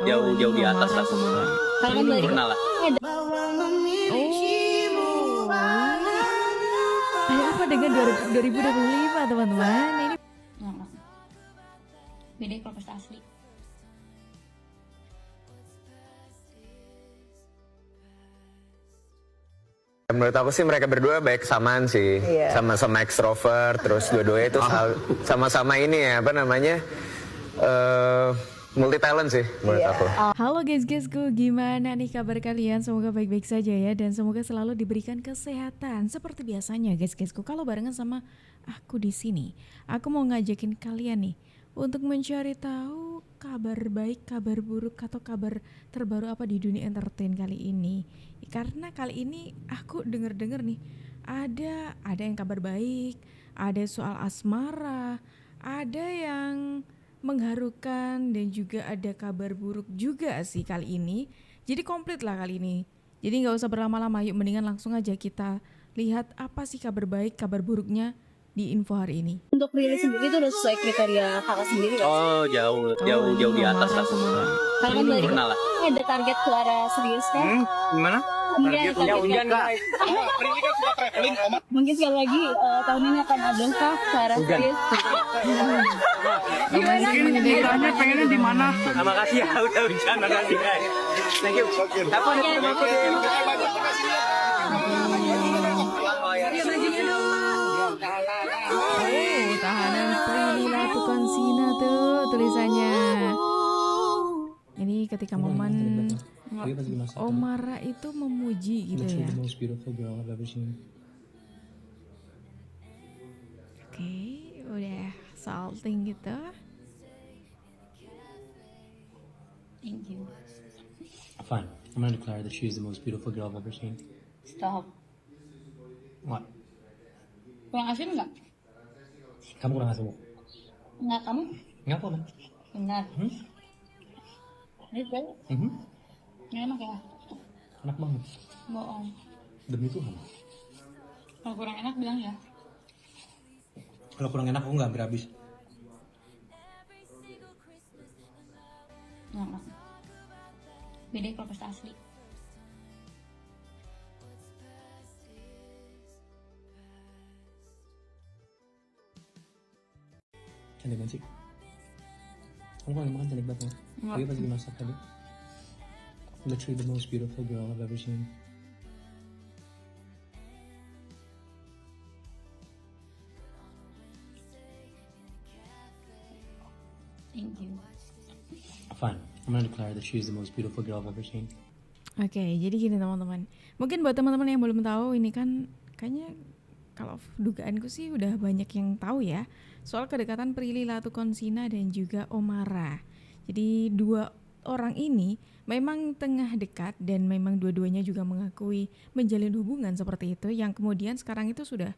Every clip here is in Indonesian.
jauh di atas lah. Kalian dari Pernah lah. Ada apa dengan 2025 teman-teman? Ini beda kalau pesta asli. Menurut aku sih mereka berdua baik kesamaan sih, sama-sama ekstrovert, terus dua-duanya itu sama-sama ini ya, apa namanya, multi talent sih menurut aku. Halo guys-guysku, gimana nih kabar kalian? Semoga baik-baik saja ya, dan semoga selalu diberikan kesehatan. Seperti biasanya guys-guysku, kalau barengan sama aku di sini, aku mau ngajakin kalian nih untuk mencari tahu kabar baik, kabar buruk, atau kabar terbaru apa di dunia entertain kali ini. Karena kali ini aku denger-denger nih ada yang kabar baik, ada soal asmara, ada yang mengharukan, dan juga ada kabar buruk juga sih kali ini. Jadi komplit lah kali ini. Jadi nggak usah berlama-lama, yuk mendingan langsung aja kita lihat apa sih kabar baik, kabar buruknya di info hari ini. Untuk rilis sendiri itu udah sesuai kriteria kakak sendiri kan? Oh, jauh di atas lah. Kalian dari Pernah lah. ada target suara serius kan? Gimana? Mungkin sekali lagi tahun ini akan ada kah suara serius? Gimana? Ditanya pengennya di mana? Terima kasih ya udah hujan, makasih guys. Thank you. Tahanan Prilly Latuconsina tuh tulisannya. Ini ketika momen Omara itu memuji gitu ya. Oke, udah salting gitu. Thank you. Fine. I'm gonna declare that she's the most beautiful girl I've ever seen. Stop. What? Kurang asin nggak? Kamu kurang asem. Nggak kamu? Ngapa man? Benar. Ini kan? Ini enak ya? Enak banget. Bohong. Demi Tuhan. Kalau kurang enak bilang ya. Kalau kurang enak aku nggak hampir habis. Nggak. Beda kalau pesta asli. Cantik banget sih. Kamu kalau makan cantik banget. Tapi pas dimasak tadi. Literally the most beautiful girl I've ever seen. Thank you. Fine. I'm gonna declare that she's the most beautiful girl I've ever seen. Oke, jadi gini teman-teman. Mungkin buat teman-teman yang belum tahu, ini kan kayaknya kalau dugaanku sih udah banyak yang tahu ya soal kedekatan Prilly Latuconsina dan juga Omara. Jadi dua orang ini memang tengah dekat dan memang dua-duanya juga mengakui menjalin hubungan seperti itu, yang kemudian sekarang itu sudah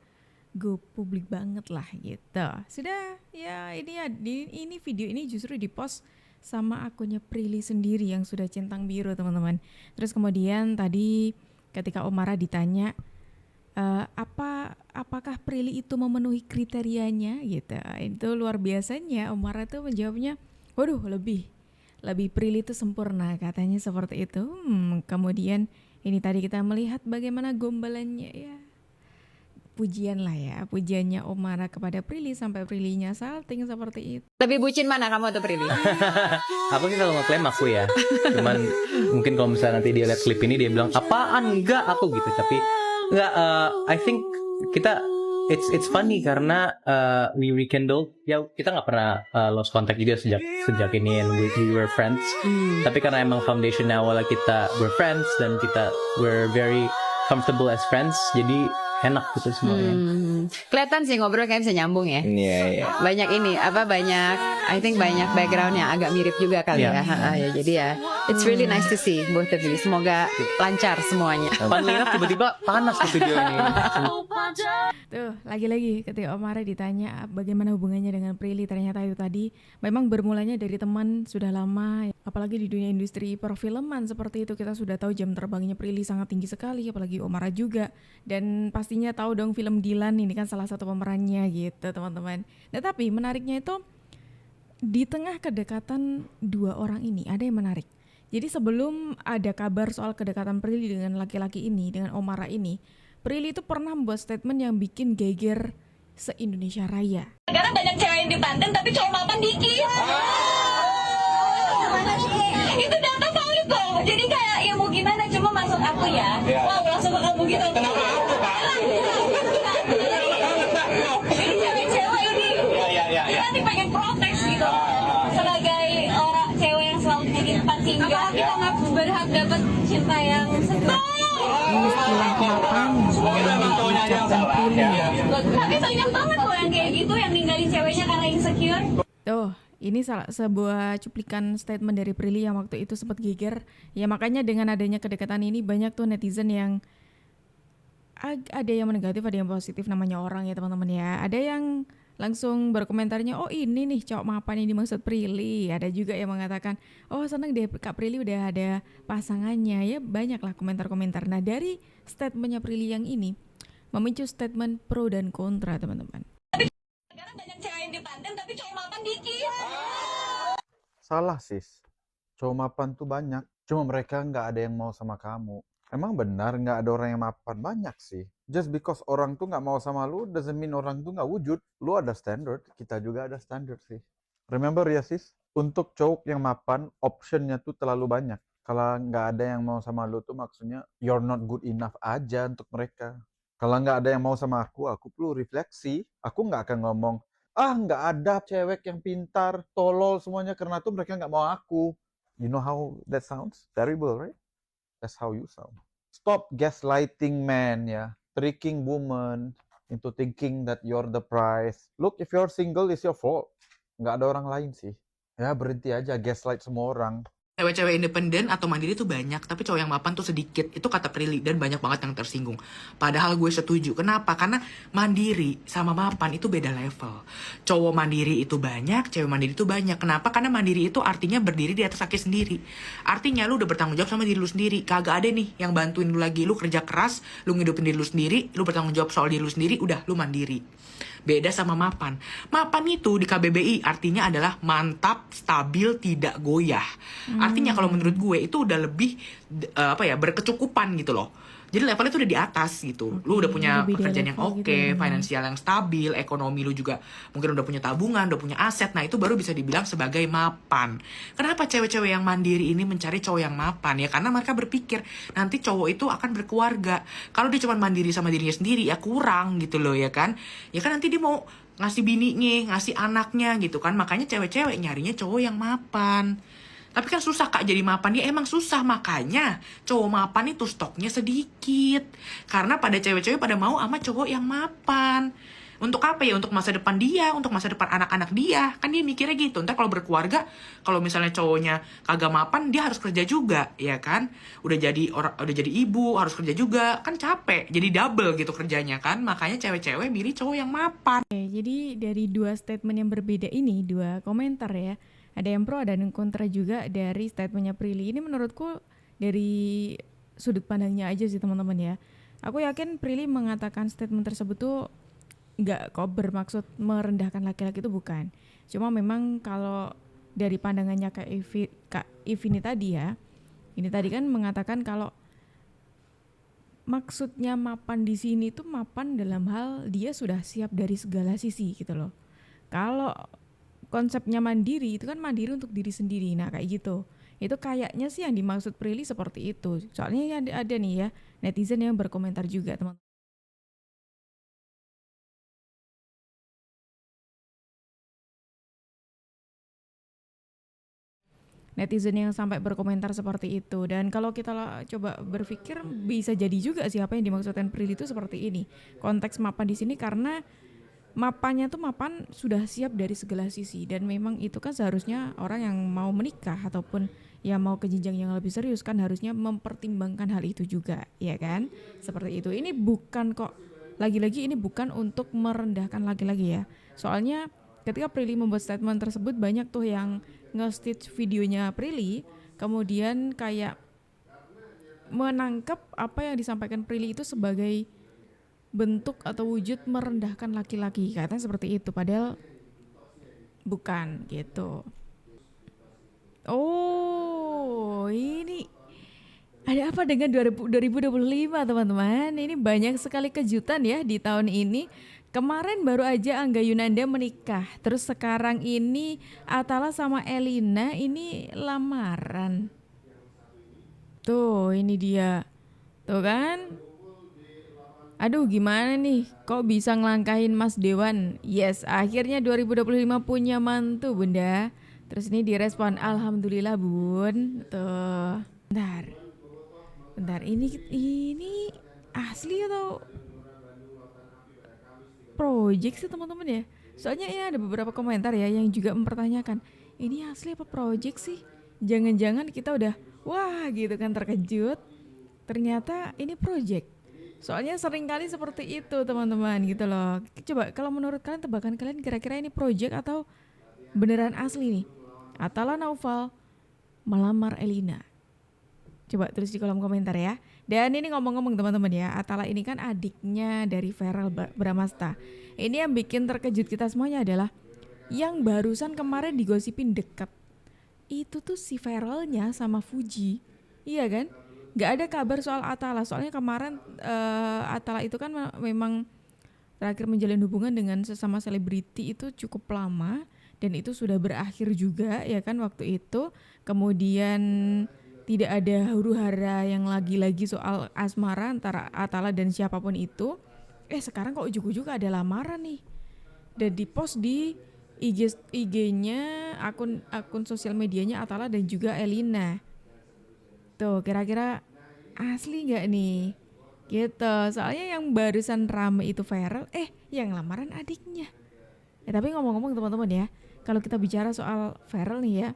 go publik banget lah gitu. Sudah ya, ini video ini justru dipost sama akunnya Prilly sendiri yang sudah centang biru teman-teman. Terus kemudian tadi ketika Omara ditanya apakah Prilly itu memenuhi kriterianya gitu, itu luar biasanya Omara tuh menjawabnya, waduh lebih Prilly itu sempurna, katanya seperti itu. Kemudian ini tadi kita melihat bagaimana gombalannya ya, pujian lah ya, pujiannya Omara kepada Prilly sampai Prilly-nya salting seperti itu. Lebih bucin mana kamu atau Prilly? Aku sih selalu ngeklaim aku ya. Cuman mungkin kalau misalnya nanti dia lihat klip ini dia bilang apaan, enggak aku gitu. Tapi enggak, I think kita it's funny karena we rekindle ya, kita nggak pernah lost contact juga sejak ini, and we were friends. Tapi karena emang foundation awalnya kita we're friends dan we're very comfortable as friends, jadi enak gitu semuanya. Kelihatan sih ngobrol kayak bisa nyambung ya. Iya. Banyak ini I think banyak background yang agak mirip juga kali ya. Ya jadi ya it's really nice to see both of you. Semoga lancar semuanya. Panina tiba-tiba panas di video ini. Tuh, lagi-lagi ketika Omara ditanya bagaimana hubungannya dengan Prilly, ternyata itu tadi memang bermulanya dari teman sudah lama. Apalagi di dunia industri perfilman seperti itu, kita sudah tahu jam terbangnya Prilly sangat tinggi sekali, apalagi Omara juga. Dan pastinya tahu dong film Dilan, ini kan salah satu pemerannya gitu teman-teman. Nah tapi menariknya itu di tengah kedekatan dua orang ini ada yang menarik. Jadi sebelum ada kabar soal kedekatan Prilly dengan laki-laki ini, dengan Omara ini, Prilly itu pernah membuat statement yang bikin geger se-Indonesia Raya. Sekarang banyak cewek yang dipanten tapi cowok mapan dikit. Itu data valid kok. Jadi kayak ya mau gimana, cuma maksud aku ya. Wow, langsung ke kamu gitu. Kenapa aku, Kak? Ini cewek-cewek ini. Nanti pengen protes gitu. Sebagai orang cewek yang selalu jadi tempat singgah. Apakah kita nggak berhak dapat cinta yang segar? Ini istilah mapan yang diucapkan Prilly. Tapi banyak banget loh yang kayak gitu, yang ninggalin ceweknya karena insecure. Tuh, ini sebuah cuplikan statement dari Prilly yang waktu itu sempat geger. Ya makanya dengan adanya kedekatan ini banyak tuh netizen yang ada yang negatif, ada yang positif, namanya orang ya teman-teman ya. Ada yang langsung berkomentarnya, oh ini nih cowok mapan yang dimaksud Prilly. Ada juga yang mengatakan, oh seneng deh Kak Prilly udah ada pasangannya. Ya banyak lah komentar-komentar. Nah dari statementnya Prilly yang ini memicu statement pro dan kontra teman-teman. Sekarang banyak cewek yang dipanten tapi cowok mapan dikit. Salah sis, cowok mapan tuh banyak, cuma mereka nggak ada yang mau sama kamu. Emang benar nggak ada orang yang mapan? Banyak sih. Just because orang tuh nggak mau sama lu, doesn't mean orang tuh nggak wujud. Lu ada standard, kita juga ada standard sih. Remember ya sis, untuk cowok yang mapan, optionnya tuh terlalu banyak. Kalau nggak ada yang mau sama lu tuh maksudnya you're not good enough aja untuk mereka. Kalau nggak ada yang mau sama aku perlu refleksi. Aku nggak akan ngomong, nggak ada cewek yang pintar, tolol semuanya karena tuh mereka nggak mau aku. You know how that sounds? Terrible, right? That's how you sound. Stop gaslighting men ya, tricking women into thinking that you're the prize. Look, if you're single, it's your fault. Nggak ada orang lain sih. Ya berhenti aja gaslight semua orang. Cewek-cewek independen atau mandiri tuh banyak, tapi cowok yang mapan tuh sedikit. Itu kata Prilly, dan banyak banget yang tersinggung. Padahal gue setuju. Kenapa? Karena mandiri sama mapan itu beda level. Cowok mandiri itu banyak, cewek mandiri itu banyak. Kenapa? Karena mandiri itu artinya berdiri di atas kaki sendiri. Artinya lu udah bertanggung jawab sama diri lu sendiri. Kagak ada nih yang bantuin lu lagi. Lu kerja keras, lu ngidupin diri lu sendiri, lu bertanggung jawab soal diri lu sendiri, udah lu mandiri. Beda sama mapan. Mapan itu di KBBI artinya adalah mantap, stabil, tidak goyah. Artinya kalau menurut gue itu udah lebih berkecukupan gitu loh. Jadi levelnya tuh udah di atas gitu. Lu udah punya Lebih dari pekerjaan yang level oke, gitu ya. finansial yang stabil, ekonomi lu juga mungkin udah punya tabungan, udah punya aset. Nah, itu baru bisa dibilang sebagai mapan. Kenapa cewek-cewek yang mandiri ini mencari cowok yang mapan? Ya karena mereka berpikir nanti cowok itu akan berkeluarga. Kalau dia cuma mandiri sama dirinya sendiri ya kurang gitu loh ya kan. Ya kan nanti dia mau ngasih bininya, ngasih anaknya gitu kan. Makanya cewek-cewek nyarinya cowok yang mapan. Tapi kan susah Kak jadi mapan. Ya emang susah, makanya cowok mapan itu stoknya sedikit. Karena pada cewek-cewek pada mau sama cowok yang mapan. Untuk apa ya? Untuk masa depan dia, untuk masa depan anak-anak dia. Kan dia mikirnya gitu. Ntar kalau berkeluarga, kalau misalnya cowoknya kagak mapan, dia harus kerja juga, ya kan? Udah jadi ibu, harus kerja juga. Kan capek, jadi double gitu kerjanya kan. Makanya cewek-cewek milih cowok yang mapan. Oke, jadi dari dua statement yang berbeda ini, dua komentar ya, ada yang pro, ada yang kontra juga dari statementnya Prilly. Ini menurutku dari sudut pandangnya aja sih teman-teman ya. Aku yakin Prilly mengatakan statement tersebut tuh nggak kok bermaksud merendahkan laki-laki, itu bukan. Cuma memang kalau dari pandangannya Kak Ivi ini tadi ya, ini tadi kan mengatakan kalau maksudnya mapan di sini tuh mapan dalam hal dia sudah siap dari segala sisi gitu loh. Kalau konsepnya mandiri itu kan mandiri untuk diri sendiri. Nah kayak gitu. Itu kayaknya sih yang dimaksud Prilly seperti itu. Soalnya ada nih ya netizen yang berkomentar juga teman. Netizen yang sampai berkomentar seperti itu. Dan kalau kita coba berpikir bisa jadi juga sih apa yang dimaksudkan Prilly itu seperti ini. Konteks mapan di sini karena mapannya tuh mapan sudah siap dari segala sisi, dan memang itu kan seharusnya orang yang mau menikah ataupun yang mau ke jenjang yang lebih serius kan harusnya mempertimbangkan hal itu juga, ya kan? Seperti itu. Ini bukan kok, lagi-lagi ini bukan untuk merendahkan laki-laki ya. Soalnya ketika Prilly membuat statement tersebut banyak tuh yang nge-stitch videonya Prilly, kemudian kayak menangkap apa yang disampaikan Prilly itu sebagai bentuk atau wujud merendahkan laki-laki, katanya seperti itu, padahal bukan gitu. Oh Ada apa dengan 2025 teman-teman? Ini banyak sekali kejutan ya di tahun ini. Kemarin baru aja Angga Yunanda menikah. Terus sekarang ini Atala sama Elina ini lamaran. Tuh ini dia. Tuh kan. Aduh gimana nih, kok bisa ngelangkahin Mas Dewan? Yes, akhirnya 2025 punya mantu bunda. Terus ini direspon, alhamdulillah bun. Tuh, bentar, ini asli atau project sih teman-teman ya? Soalnya ini ada beberapa komentar ya yang juga mempertanyakan, ini asli apa project sih? Jangan-jangan kita udah, wah gitu kan terkejut. Ternyata ini project. Soalnya sering kali seperti itu teman-teman gitu loh. Coba kalau menurut kalian, tebakan kalian kira-kira ini project atau beneran asli nih? Atala Naufal melamar Elina. Coba tulis di kolom komentar ya. Dan ini ngomong-ngomong teman-teman ya, Atala ini kan adiknya dari Verrell Bramasta. Ini yang bikin terkejut kita semuanya adalah yang barusan kemarin digosipin deket. Itu tuh si Verrellnya sama Fuji. Iya kan? Gak ada kabar soal Atala. Soalnya kemarin Atala itu kan memang terakhir menjalin hubungan dengan sesama selebriti itu cukup lama. Dan itu sudah berakhir juga ya kan waktu itu. Kemudian tidak ada huru-hara yang lagi-lagi soal asmara antara Atala dan siapapun itu. Sekarang kok ujuk-ujuk ada lamaran nih. Dan di-post di IG-nya, akun sosial medianya Atala dan juga Elina. Tuh kira-kira asli gak nih? Gitu, soalnya yang barusan rame itu Verrell, yang lamaran adiknya. Tapi ngomong-ngomong teman-teman ya, kalau kita bicara soal Verrell nih ya,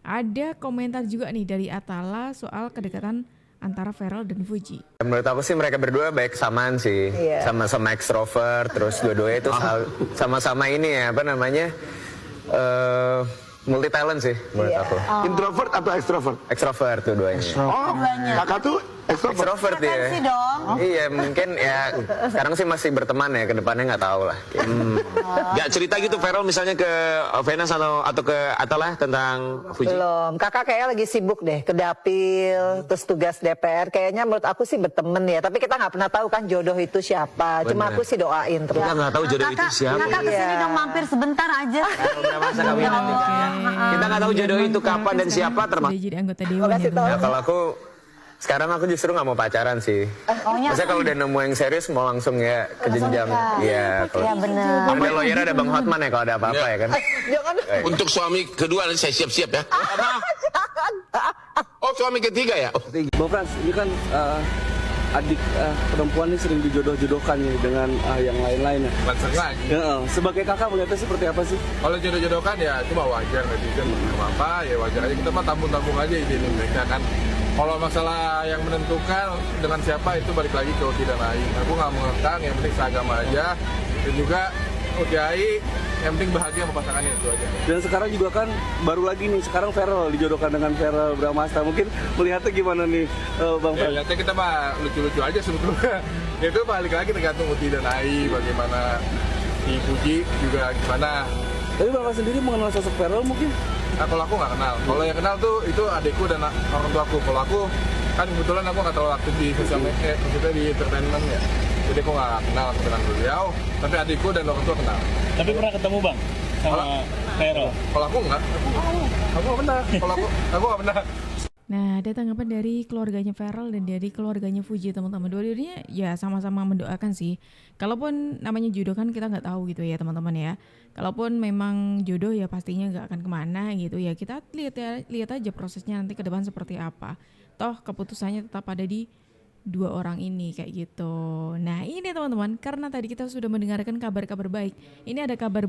ada komentar juga nih dari Atala soal kedekatan antara Verrell dan Fuji. Menurut aku sih mereka berdua baik kesamaan sih, sama-sama ekstrovert, terus dua-duanya itu sama-sama ini ya, apa namanya, multi talent sih menurut aku. Introvert atau ekstrovert? Ekstrovert dua-duanya. Oh, kakak tuh ekstrovert ya. sih dong. Iya mungkin ya sekarang sih masih berteman ya, kedepannya nggak tahu lah. Gak cerita gitu Verrell misalnya ke Venus atau ke Atala tentang Fuji? Belum, kakak kayaknya lagi sibuk deh ke dapil, terus tugas DPR. Kayaknya menurut aku sih berteman ya, tapi kita nggak pernah tahu kan jodoh itu siapa. Cuma aku sih doain terus. Kita nggak tahu jodoh itu siapa. Kakak kesini dong mampir sebentar aja. Masa kawinan nih, Kak, ya. Kita nggak tahu jodoh itu kapan dan siapa termasuk. Sudah jadi anggota dewan ya, Ya kalau aku sekarang aku justru nggak mau pacaran sih. Maksudnya kalau udah nemu yang serius mau langsung ya ke jenjang. Iya. Iya benar. Ada lawyer, ada Bang Hotman ya kalau ada apa-apa ya kan. Untuk suami kedua nanti saya siap-siap ya. Oh suami ketiga ya. Bang Frans, ini kan adik perempuan ini sering dijodoh-jodohkan nih dengan yang lain-lain ya. Sebagai kakak melihatnya seperti apa sih? Kalau jodoh-jodohkan ya cuma wajar, netizen apa ya wajar aja, kita mah tampung-tampung aja ini mereka kan. Kalau masalah yang menentukan dengan siapa itu balik lagi ke Uti dan Aing. Aku nggak mengekang, yang penting seagama aja. Dan juga Uti yang penting bahagia sama pasangannya itu aja. Dan sekarang juga kan baru lagi nih, sekarang Verrell dijodohkan dengan Verrell Bramasta. Mungkin melihatnya gimana nih Bang Frans? Ya lihatnya kita mah lucu-lucu aja sebetulnya. Itu balik lagi tergantung Uti dan Aing, bagaimana si Fuji juga gimana. Tapi Bang Frans sendiri mengenal sosok Verrell mungkin? Nah kalau aku nggak kenal. Kalau yang kenal tuh itu adikku dan orang tua aku. Kalau aku kan kebetulan aku nggak terlalu aktif di sosial media, maksudnya di entertainment ya. Jadi aku nggak kenal kebetulan beliau. Tapi adikku dan orang tua kenal. Tapi pernah ketemu Bang sama Verrell? Kalau aku nggak pernah. Kalau aku nggak pernah. Nah, ada tanggapan dari keluarganya Verrell dan dari keluarganya Fuji teman-teman. Dua-duanya ya sama-sama mendoakan sih. Kalaupun namanya jodoh kan kita nggak tahu gitu ya teman-teman ya. Kalaupun memang jodoh ya pastinya nggak akan kemana gitu ya. Kita lihat aja prosesnya nanti ke depan seperti apa. Toh keputusannya tetap ada di dua orang ini kayak gitu. Nah ini teman-teman, karena tadi kita sudah mendengarkan kabar-kabar baik. Ini ada kabar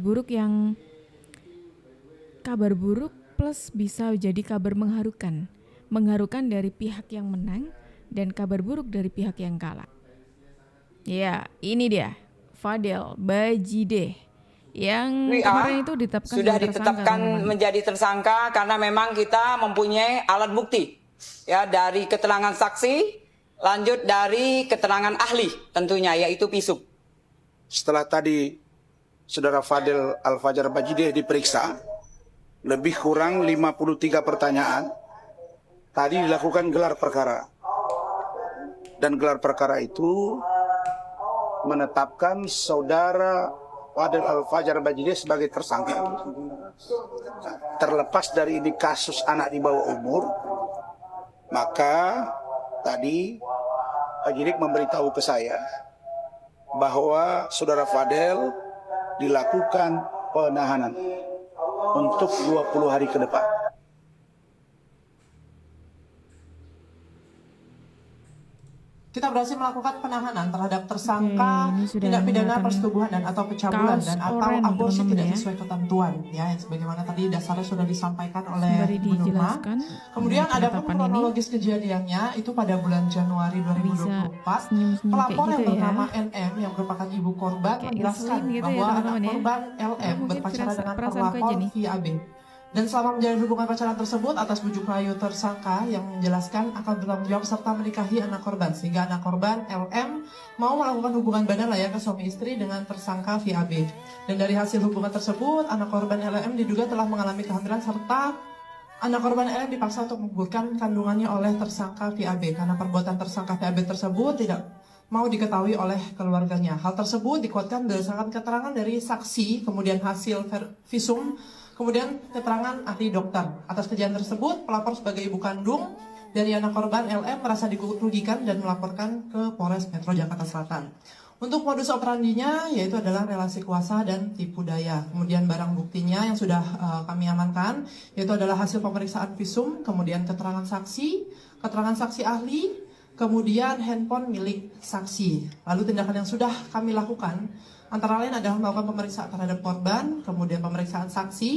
buruk plus bisa jadi kabar mengharukan. Mengharukan dari pihak yang menang dan kabar buruk dari pihak yang kalah. Ya, ini dia Fadel Bajideh yang kemarin itu ditetapkan menjadi tersangka karena memang kita mempunyai alat bukti ya, dari keterangan saksi, lanjut dari keterangan ahli tentunya yaitu pisuk. Setelah tadi saudara Fadel Al-Fajar Bajideh diperiksa, lebih kurang 53 pertanyaan. Tadi dilakukan gelar perkara. Dan gelar perkara itu menetapkan saudara Fadel Al-Fajar Bajideh sebagai tersangka. Terlepas dari ini kasus anak di bawah umur, maka tadi penyidik memberitahu ke saya bahwa saudara Fadel dilakukan penahanan untuk 20 hari ke depan. Kita berhasil melakukan penahanan terhadap tersangka tindak pidana persetubuhan dan atau pencabulan dan atau aborsi tidak sesuai ketentuan ya, yang sebagaimana tadi dasarnya sudah disampaikan oleh Bu Nurma. Kemudian ada pun kronologis kejadiannya itu pada bulan Januari 2024 pelapor yang bernama NM yang merupakan ibu korban menjelaskan bahwa anak korban LM berpacaran dengan pelapor via AB. Dan selama menjalin hubungan pacaran tersebut atas bujuk rayu tersangka yang menjelaskan akan bertanggung jawab serta menikahi anak korban, sehingga anak korban LM mau melakukan hubungan badan layaknya suami istri dengan tersangka VAB. Dan dari hasil hubungan tersebut anak korban LM diduga telah mengalami kehamilan serta anak korban LM dipaksa untuk menggugurkan kandungannya oleh tersangka VAB karena perbuatan tersangka VAB tersebut tidak mau diketahui oleh keluarganya. Hal tersebut dikuatkan berdasarkan keterangan dari saksi, kemudian hasil visum, kemudian keterangan ahli dokter. Atas kejadian tersebut, pelapor sebagai ibu kandung dari anak korban LM merasa dirugikan dan melaporkan ke Polres Metro Jakarta Selatan. Untuk modus operandinya yaitu adalah relasi kuasa dan tipu daya. Kemudian barang buktinya yang sudah kami amankan yaitu adalah hasil pemeriksaan visum, kemudian keterangan saksi ahli, kemudian handphone milik saksi. Lalu tindakan yang sudah kami lakukan antara lain adalah melakukan pemeriksaan terhadap korban, kemudian pemeriksaan saksi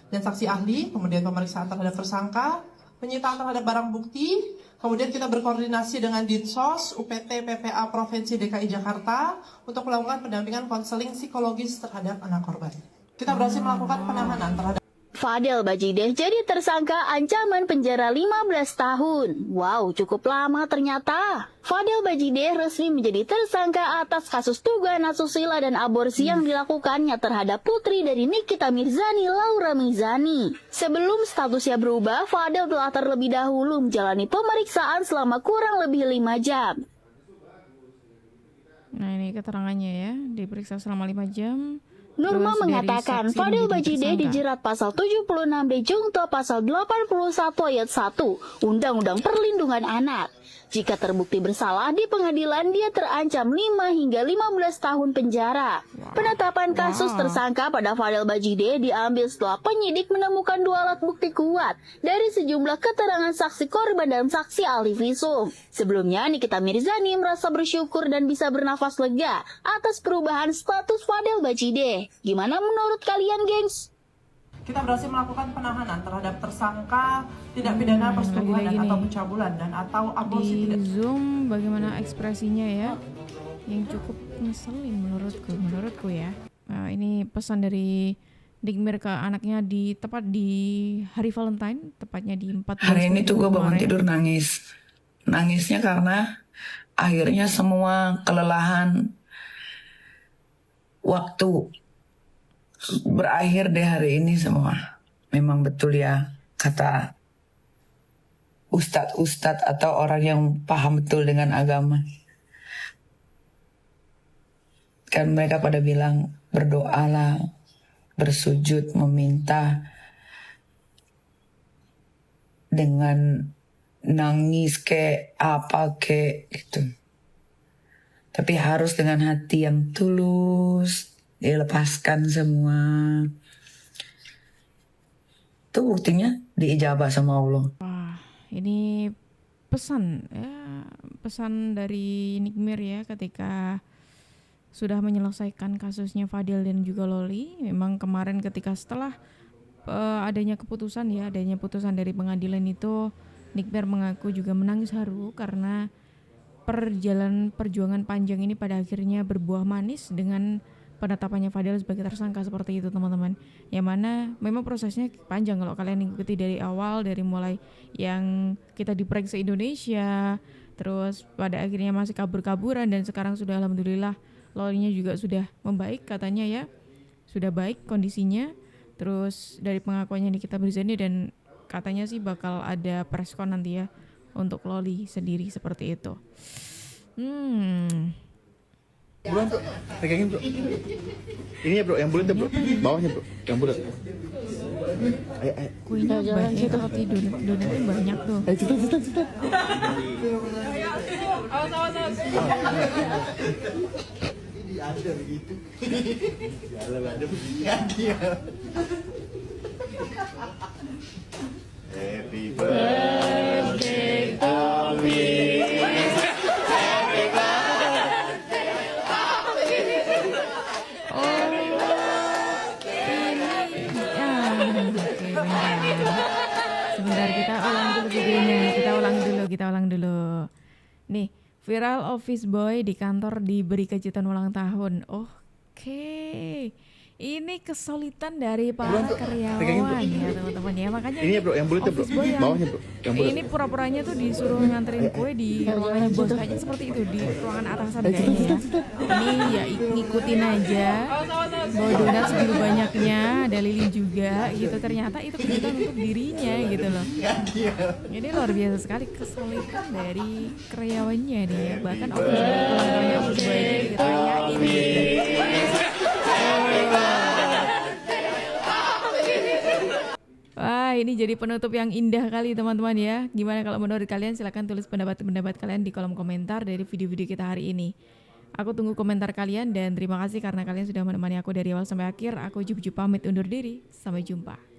dan saksi ahli, kemudian pemeriksaan terhadap tersangka, penyitaan terhadap barang bukti, kemudian kita berkoordinasi dengan Dinsos, UPT, PPA Provinsi DKI Jakarta untuk melakukan pendampingan konseling psikologis terhadap anak korban. Kita berhasil melakukan penahanan terhadap Fadel Bajideh jadi tersangka ancaman penjara 15 tahun. Wow, cukup lama ternyata. Fadel Bajideh resmi menjadi tersangka atas kasus dugaan asusila dan aborsi yang dilakukannya terhadap putri dari Nikita Mirzani, Laura Mizani. Sebelum statusnya berubah, Fadel telah terlebih dahulu menjalani pemeriksaan selama kurang lebih 5 jam. Nah, ini keterangannya ya, diperiksa selama 5 jam. Nurma mengatakan Fadel Bajideh dijerat pasal 76D Junto pasal 81 ayat 1 Undang-Undang Perlindungan Anak. Jika terbukti bersalah di pengadilan, dia terancam 5 hingga 15 tahun penjara. Penetapan kasus tersangka pada Fadel Bajideh diambil setelah penyidik menemukan 2 alat bukti kuat dari sejumlah keterangan saksi korban dan saksi ahli visum. Sebelumnya, Nikita Mirzani merasa bersyukur dan bisa bernafas lega atas perubahan status Fadel Bajideh. Gimana menurut kalian, gengs? Kita berhasil melakukan penahanan terhadap tersangka tindak pidana persetubuhan dan atau pencabulan dan atau aborsi tidak. Zoom bagaimana ekspresinya ya, yang cukup ngeselin menurutku ya. Nah, ini pesan dari Nikmir ke anaknya tepat di hari Valentine, tepatnya di 14 Hari ini tuh gue bangun tidur nangis. Nangisnya karena akhirnya semua kelelahan waktu berakhir deh hari ini semua. Memang betul ya kata ustadz-ustadz atau orang yang paham betul dengan agama. Kan mereka pada bilang berdoalah, bersujud, meminta dengan nangis kayak apa kayak gitu. Tapi harus dengan hati yang tulus. Dilepaskan semua. Itu buktinya diijabah sama Allah. Wah, ini pesan ya, pesan dari Nikmir ya ketika sudah menyelesaikan kasusnya Fadil dan juga Loli. Memang kemarin ketika setelah adanya putusan dari pengadilan itu, Nikmir mengaku juga menangis haru karena perjuangan panjang ini pada akhirnya berbuah manis dengan penetapannya Fadil sebagai tersangka seperti itu, teman-teman. Yang mana memang prosesnya panjang kalau kalian ikuti dari awal, dari mulai yang kita diperiksa Indonesia, terus pada akhirnya masih kabur-kaburan dan sekarang sudah alhamdulillah Lolinya juga sudah membaik katanya ya. Sudah baik kondisinya. Terus dari pengakuannya Nikita Mirzani dan katanya sih bakal ada preskon nanti ya untuk Loli sendiri seperti itu. Buruan bro, pegangin bro. Ini ya bro, yang bulat ya bro, bawahnya bro, yang bulat. Ayo, ayo. Kuenya banyak kalau tidur, donatnya banyak tuh. Ayo cepat. Ada begitu. Happy birthday to me. Sebentar, kita ulang dulu videonya. Kita ulang dulu. Nih, viral office boy di kantor diberi kejutan ulang tahun. Oke. Ini kesulitan dari para karyawan ya teman-teman ya. Makanya ini ya bro, yang bulat ya bro, office boy bawahnya bro, yang bulat. ini pura-puranya tuh disuruh nganterin kue di ruangannya bos, kayaknya seperti itu, di ruangan atasan kayaknya ya. Ini ya ngikutin aja, bawa donat segitu banyaknya, ada lilin juga gitu. Ternyata itu kejutan untuk dirinya gitu loh. Ini luar biasa sekali kesulitan dari karyawannya nih ya. Bahkan office boy, ulang tahunnya office boy aja dirayain gitu. Wah, ini jadi penutup yang indah kali teman-teman ya. Gimana kalau menurut kalian? Silahkan tulis pendapat kalian di kolom komentar dari video-video kita hari ini. Aku tunggu komentar kalian dan terima kasih karena kalian sudah menemani aku dari awal sampai akhir. Aku Jup pamit undur diri. Sampai jumpa.